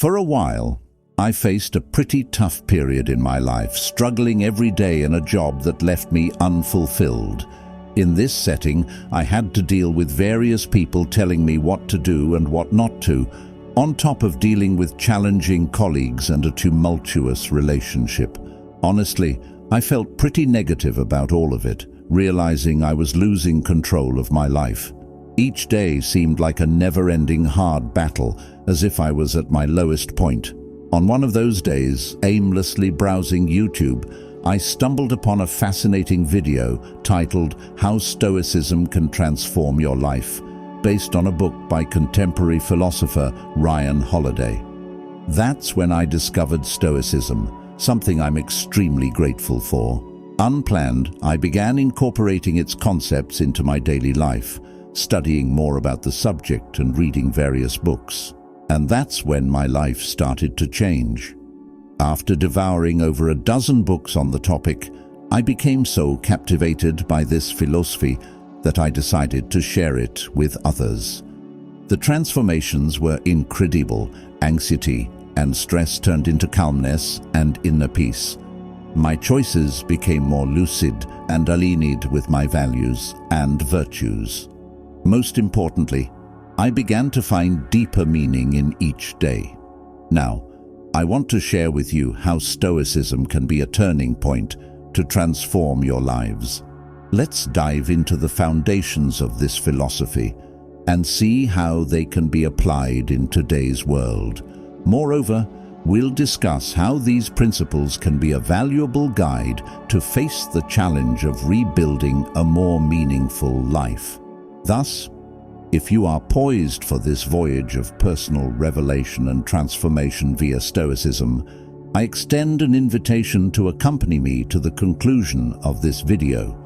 For a while, I faced a pretty tough period in my life, struggling every day in a job that left me unfulfilled. In this setting, I had to deal with various people telling me what to do and what not to, on top of dealing with challenging colleagues and a tumultuous relationship. Honestly, I felt pretty negative about all of it, realizing I was losing control of my life. Each day seemed like a never-ending hard battle, as if I was at my lowest point. On one of those days, aimlessly browsing YouTube, I stumbled upon a fascinating video titled "How Stoicism Can Transform Your Life," based on a book by contemporary philosopher Ryan Holiday. That's when I discovered Stoicism, something I'm extremely grateful for. Unplanned, I began incorporating its concepts into my daily life, studying more about the subject and reading various books. And that's when my life started to change. After devouring over a dozen books on the topic, I became so captivated by this philosophy that I decided to share it with others. The transformations were incredible. Anxiety and stress turned into calmness and inner peace. My choices became more lucid and aligned with my values and virtues. Most importantly, I began to find deeper meaning in each day. Now, I want to share with you how Stoicism can be a turning point to transform your lives. Let's dive into the foundations of this philosophy and see how they can be applied in today's world. Moreover, we'll discuss how these principles can be a valuable guide to face the challenge of rebuilding a more meaningful life. Thus, if you are poised for this voyage of personal revelation and transformation via Stoicism, I extend an invitation to accompany me to the conclusion of this video.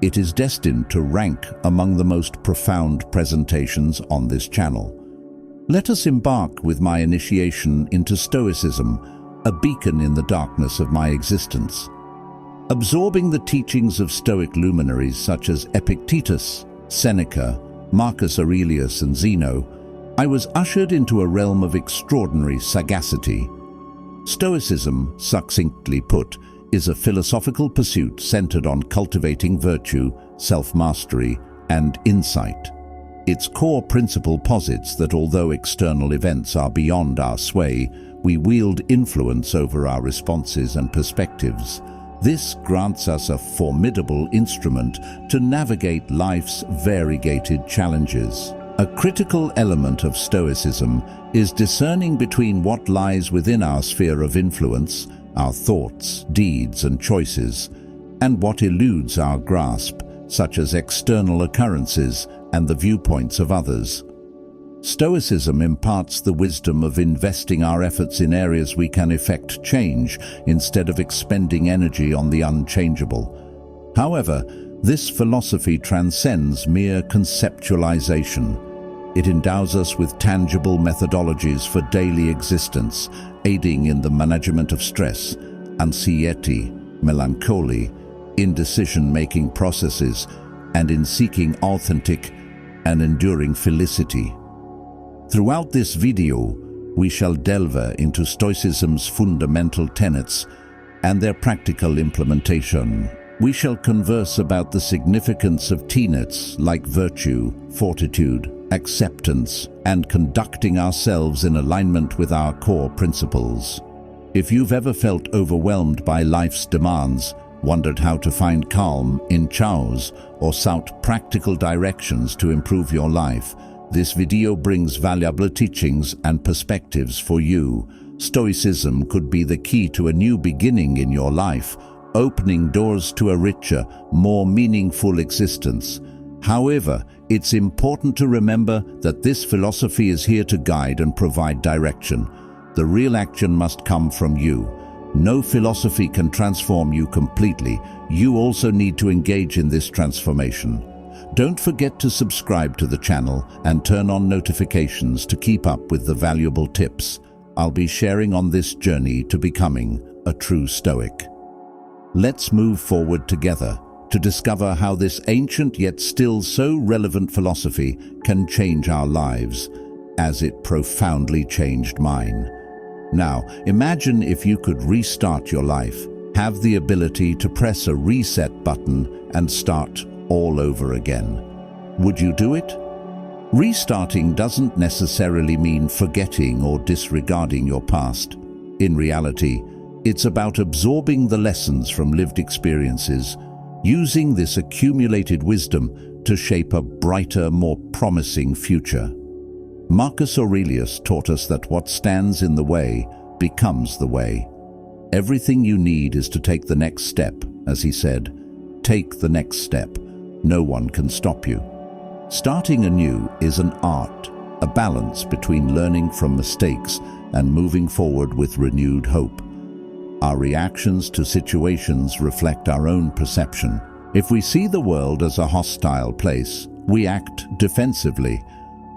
It is destined to rank among the most profound presentations on this channel. Let us embark with my initiation into Stoicism, a beacon in the darkness of my existence. Absorbing the teachings of Stoic luminaries such as Epictetus, Seneca, Marcus Aurelius and Zeno, I was ushered into a realm of extraordinary sagacity. Stoicism, succinctly put, is a philosophical pursuit centered on cultivating virtue, self-mastery, and insight. Its core principle posits that although external events are beyond our sway, we wield influence over our responses and perspectives. This grants us a formidable instrument to navigate life's variegated challenges. A critical element of Stoicism is discerning between what lies within our sphere of influence, our thoughts, deeds, and choices, and what eludes our grasp, such as external occurrences and the viewpoints of others. Stoicism imparts the wisdom of investing our efforts in areas we can effect change instead of expending energy on the unchangeable. However, this philosophy transcends mere conceptualization. It endows us with tangible methodologies for daily existence, aiding in the management of stress, anxiety, melancholy, in decision-making processes, and in seeking authentic and enduring felicity. Throughout this video, we shall delve into Stoicism's fundamental tenets and their practical implementation. We shall converse about the significance of tenets like virtue, fortitude, acceptance, and conducting ourselves in alignment with our core principles. If you've ever felt overwhelmed by life's demands, wondered how to find calm in chaos, or sought practical directions to improve your life, this video brings valuable teachings and perspectives for you. Stoicism could be the key to a new beginning in your life, opening doors to a richer, more meaningful existence. However, it's important to remember that this philosophy is here to guide and provide direction. The real action must come from you. No philosophy can transform you completely. You also need to engage in this transformation. Don't forget to subscribe to the channel and turn on notifications to keep up with the valuable tips I'll be sharing on this journey to becoming a true Stoic. Let's move forward together to discover how this ancient yet still so relevant philosophy can change our lives, as it profoundly changed mine. Now, imagine if you could restart your life, have the ability to press a reset button and start all over again. Would you do it? Restarting doesn't necessarily mean forgetting or disregarding your past. In reality, it's about absorbing the lessons from lived experiences, using this accumulated wisdom to shape a brighter, more promising future. Marcus Aurelius taught us that what stands in the way becomes the way. Everything you need is to take the next step, as he said. Take the next step. No one can stop you. Starting anew is an art, a balance between learning from mistakes and moving forward with renewed hope. Our reactions to situations reflect our own perception. If we see the world as a hostile place, we act defensively.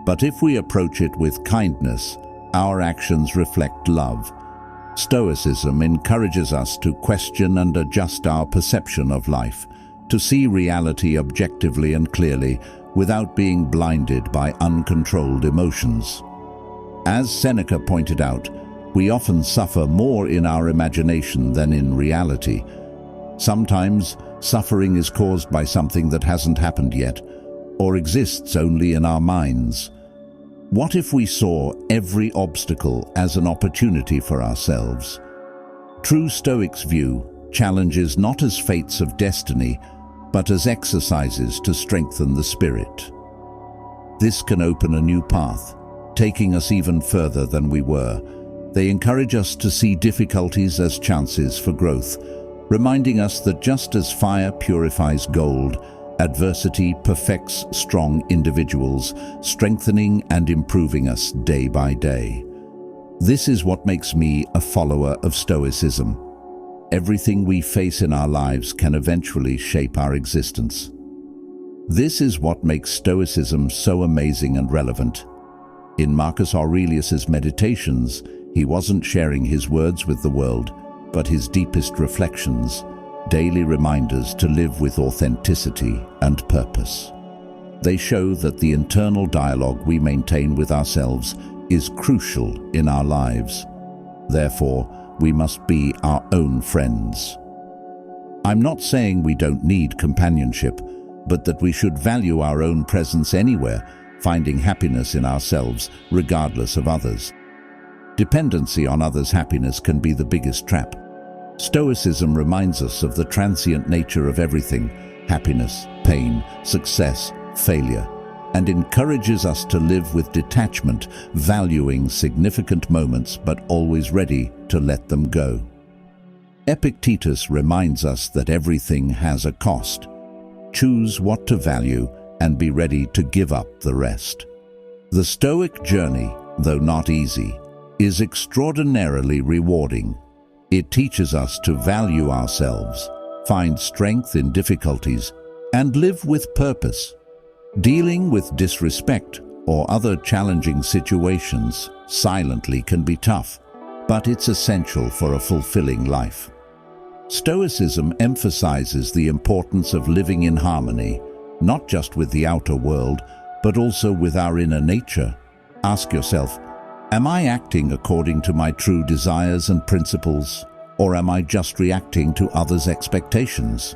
But if we approach it with kindness, our actions reflect love. Stoicism encourages us to question and adjust our perception of life, to see reality objectively and clearly without being blinded by uncontrolled emotions. As Seneca pointed out, we often suffer more in our imagination than in reality. Sometimes suffering is caused by something that hasn't happened yet, or exists only in our minds. What if we saw every obstacle as an opportunity for ourselves? True Stoics' view challenges not as fates of destiny, but as exercises to strengthen the spirit. This can open a new path, taking us even further than we were. They encourage us to see difficulties as chances for growth, reminding us that just as fire purifies gold, adversity perfects strong individuals, strengthening and improving us day by day. This is what makes me a follower of Stoicism. Everything we face in our lives can eventually shape our existence. This is what makes Stoicism so amazing and relevant. In Marcus Aurelius's Meditations, he wasn't sharing his words with the world, but his deepest reflections, daily reminders to live with authenticity and purpose. They show that the internal dialogue we maintain with ourselves is crucial in our lives. Therefore, we must be our own friends. I'm not saying we don't need companionship, but that we should value our own presence anywhere, finding happiness in ourselves regardless of others. Dependency on others' happiness can be the biggest trap. Stoicism reminds us of the transient nature of everything, happiness, pain, success, failure, and encourages us to live with detachment, valuing significant moments but always ready to let them go. Epictetus reminds us that everything has a cost. Choose what to value and be ready to give up the rest. The Stoic journey, though not easy, is extraordinarily rewarding. It teaches us to value ourselves, find strength in difficulties, and live with purpose. Dealing with disrespect or other challenging situations silently can be tough, but it's essential for a fulfilling life. Stoicism emphasizes the importance of living in harmony, not just with the outer world, but also with our inner nature. Ask yourself, am I acting according to my true desires and principles, or am I just reacting to others' expectations?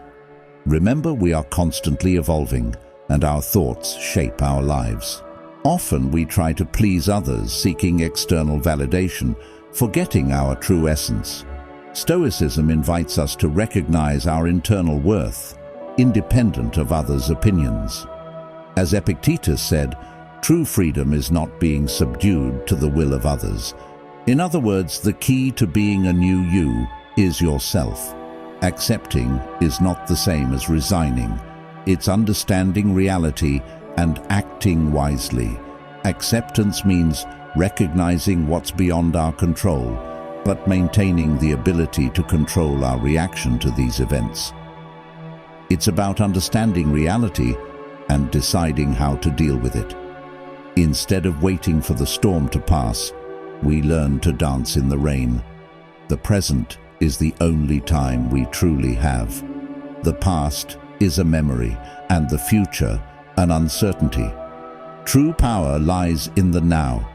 Remember, we are constantly evolving, and our thoughts shape our lives. Often we try to please others, seeking external validation, forgetting our true essence. Stoicism invites us to recognize our internal worth, independent of others' opinions. As Epictetus said, true freedom is not being subdued to the will of others. In other words, the key to being a new you is yourself. Accepting is not the same as resigning. It's understanding reality and acting wisely. Acceptance means recognizing what's beyond our control, but maintaining the ability to control our reaction to these events. It's about understanding reality and deciding how to deal with it. Instead of waiting for the storm to pass, we learn to dance in the rain. The present is the only time we truly have. The past is a memory, and the future an uncertainty. True power lies in the now.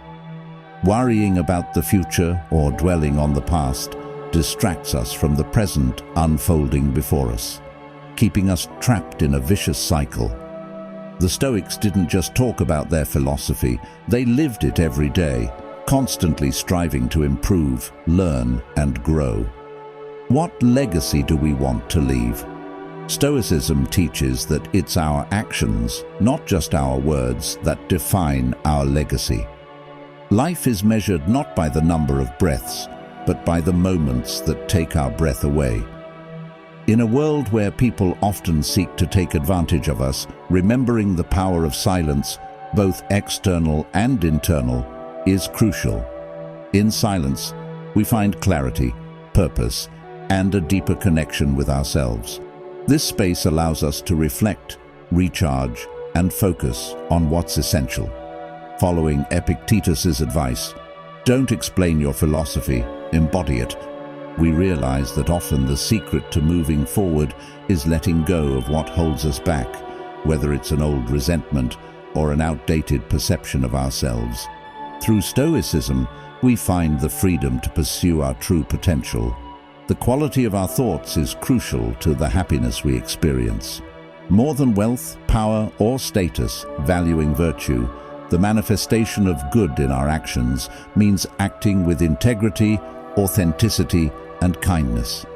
Worrying about the future or dwelling on the past distracts us from the present unfolding before us, keeping us trapped in a vicious cycle. The Stoics didn't just talk about their philosophy, they lived it every day, constantly striving to improve, learn, and grow. What legacy do we want to leave? Stoicism teaches that it's our actions, not just our words, that define our legacy. Life is measured not by the number of breaths, but by the moments that take our breath away. In a world where people often seek to take advantage of us, remembering the power of silence, both external and internal, is crucial. In silence, we find clarity, purpose, and a deeper connection with ourselves. This space allows us to reflect, recharge, and focus on what's essential. Following Epictetus's advice, don't explain your philosophy, embody it. We realize that often the secret to moving forward is letting go of what holds us back, whether it's an old resentment or an outdated perception of ourselves. Through Stoicism, we find the freedom to pursue our true potential. The quality of our thoughts is crucial to the happiness we experience. More than wealth, power, or status, valuing virtue, the manifestation of good in our actions means acting with integrity, authenticity, and kindness.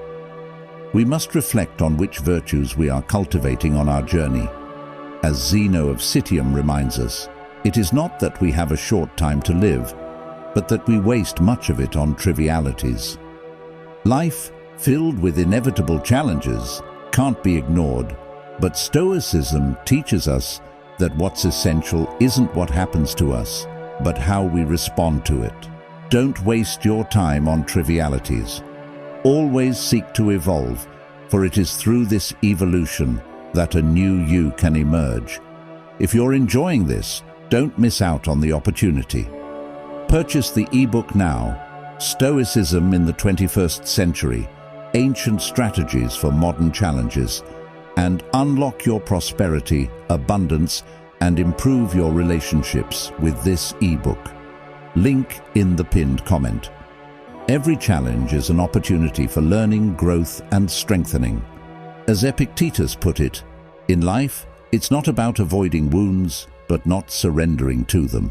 We must reflect on which virtues we are cultivating on our journey. As Zeno of Citium reminds us, it is not that we have a short time to live, but that we waste much of it on trivialities. Life, filled with inevitable challenges, can't be ignored, but Stoicism teaches us that what's essential isn't what happens to us, but how we respond to it. Don't waste your time on trivialities. Always seek to evolve, for it is through this evolution that a new you can emerge. If you're enjoying this, don't miss out on the opportunity. Purchase the ebook now, Stoicism in the 21st Century, Ancient Strategies for Modern Challenges, and unlock your prosperity, abundance, and improve your relationships with this ebook. Link in the pinned comment. Every challenge is an opportunity for learning, growth, and strengthening. As Epictetus put it, in life, it's not about avoiding wounds, but not surrendering to them.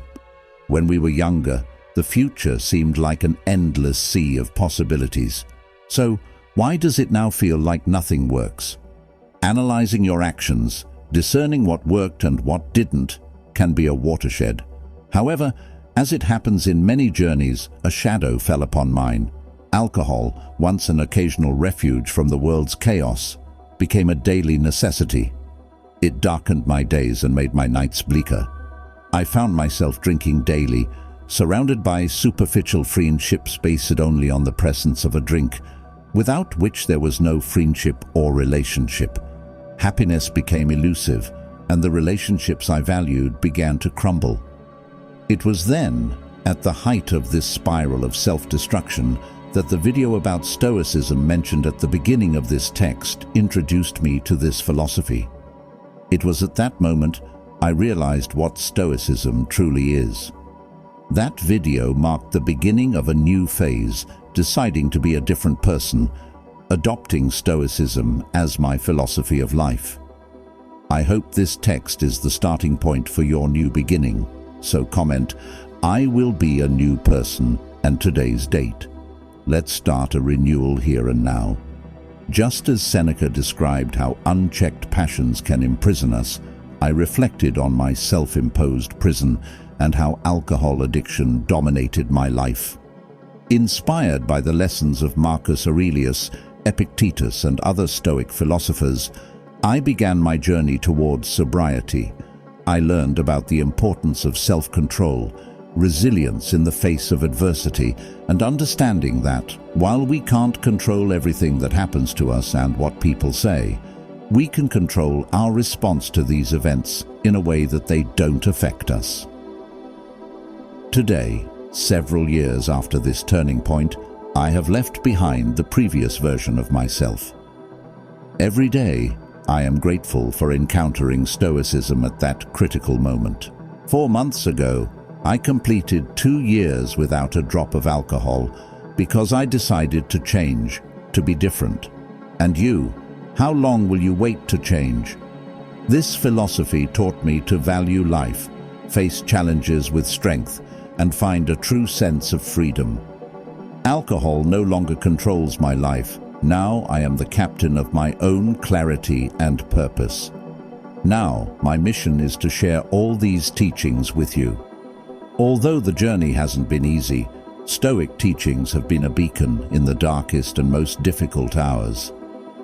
When we were younger, the future seemed like an endless sea of possibilities. So, why does it now feel like nothing works? Analyzing your actions, discerning what worked and what didn't, can be a watershed. However, as it happens in many journeys, a shadow fell upon mine. Alcohol, once an occasional refuge from the world's chaos, became a daily necessity. It darkened my days and made my nights bleaker. I found myself drinking daily, surrounded by superficial friendships based only on the presence of a drink, without which there was no friendship or relationship. Happiness became elusive, and the relationships I valued began to crumble. It was then, at the height of this spiral of self-destruction, that the video about Stoicism mentioned at the beginning of this text introduced me to this philosophy. It was at that moment I realized what Stoicism truly is. That video marked the beginning of a new phase, deciding to be a different person, adopting Stoicism as my philosophy of life. I hope this text is the starting point for your new beginning. So comment, "I will be a new person," and today's date. Let's start a renewal here and now. Just as Seneca described how unchecked passions can imprison us, I reflected on my self-imposed prison and how alcohol addiction dominated my life. Inspired by the lessons of Marcus Aurelius, Epictetus, and other Stoic philosophers, I began my journey towards sobriety. I learned about the importance of self-control, resilience in the face of adversity, and understanding that, while we can't control everything that happens to us and what people say, we can control our response to these events in a way that they don't affect us. Today, several years after this turning point, I have left behind the previous version of myself. Every day, I am grateful for encountering Stoicism at that critical moment. 4 months ago, I completed 2 years without a drop of alcohol because I decided to change, to be different. And you, how long will you wait to change? This philosophy taught me to value life, face challenges with strength, and find a true sense of freedom. Alcohol no longer controls my life. Now I am the captain of my own clarity and purpose. Now, my mission is to share all these teachings with you. Although the journey hasn't been easy, Stoic teachings have been a beacon in the darkest and most difficult hours.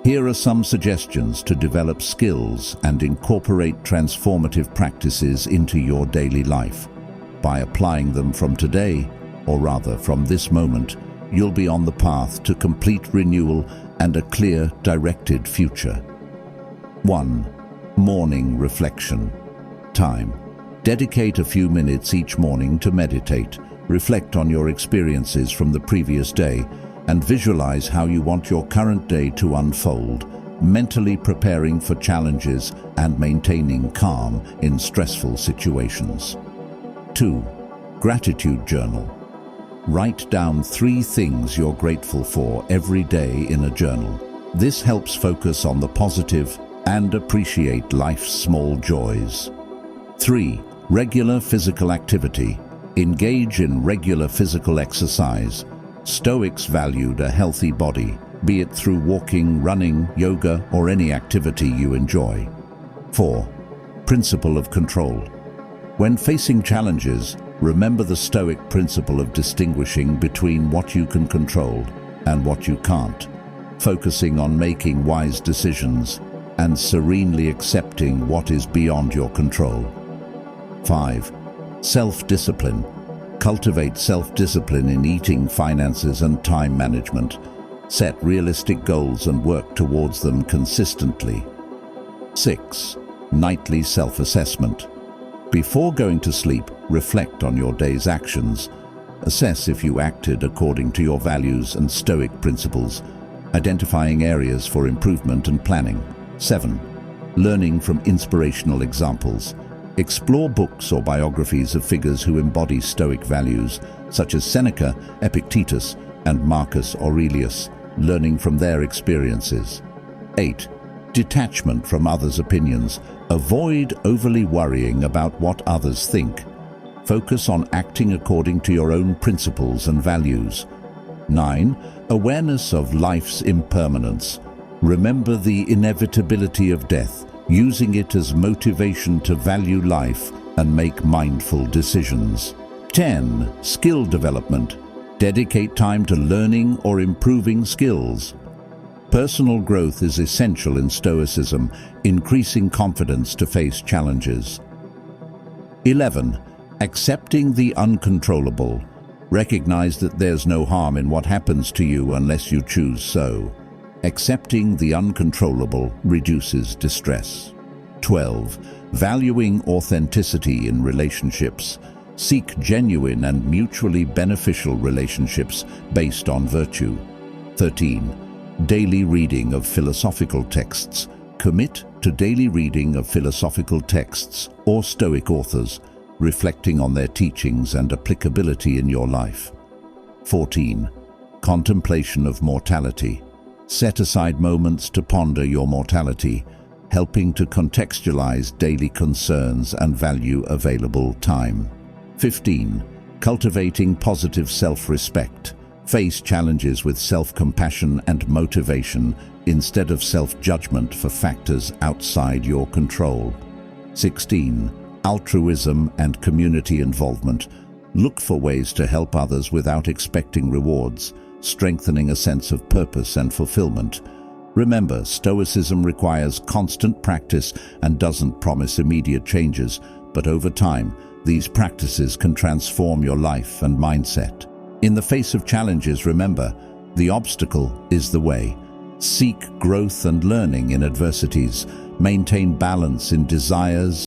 Here are some suggestions to develop skills and incorporate transformative practices into your daily life. By applying them from today, or rather from this moment, you'll be on the path to complete renewal and a clear, directed future. 1. Morning reflection. Time. Dedicate a few minutes each morning to meditate, reflect on your experiences from the previous day, and visualize how you want your current day to unfold, mentally preparing for challenges and maintaining calm in stressful situations. 2. Gratitude journal. Write down 3 things you're grateful for every day in a journal. This helps focus on the positive and appreciate life's small joys. 3. Regular physical activity. Engage in regular physical exercise. Stoics valued a healthy body, be it through walking, running, yoga, or any activity you enjoy. 4. Principle of control. When facing challenges, remember the Stoic principle of distinguishing between what you can control and what you can't, focusing on making wise decisions and serenely accepting what is beyond your control. 5. Self-discipline. Cultivate self-discipline in eating, finances, and time management. Set realistic goals and work towards them consistently. 6. Nightly self-assessment. Before going to sleep, reflect on your day's actions. Assess if you acted according to your values and Stoic principles, identifying areas for improvement and planning. 7. Learning from inspirational examples. Explore books or biographies of figures who embody Stoic values, such as Seneca Epictetus and Marcus Aurelius, learning from their experiences. 8. Detachment from others' opinions. Avoid overly worrying about what others think. Focus on acting according to your own principles and values. 9. Awareness of life's impermanence. Remember the inevitability of death, using it as motivation to value life and make mindful decisions. 10. Skill development. Dedicate time to learning or improving skills. Personal growth is essential in Stoicism, increasing confidence to face challenges. 11. Accepting the uncontrollable. Recognize that there's no harm in what happens to you unless you choose so. Accepting the uncontrollable reduces distress. 12. Valuing authenticity in relationships. Seek genuine and mutually beneficial relationships based on virtue. 13. Daily reading of philosophical texts. Commit to daily reading of philosophical texts or Stoic authors, reflecting on their teachings and applicability in your life. 14. Contemplation of mortality. Set aside moments to ponder your mortality, helping to contextualize daily concerns and value available time. 15. Cultivating positive self-respect. Face challenges with self-compassion and motivation instead of self-judgment for factors outside your control. 16. Altruism and community involvement. Look for ways to help others without expecting rewards, strengthening a sense of purpose and fulfillment. Remember, Stoicism requires constant practice and doesn't promise immediate changes, but over time, these practices can transform your life and mindset. In the face of challenges, remember, the obstacle is the way. Seek growth and learning in adversities. Maintain balance in desires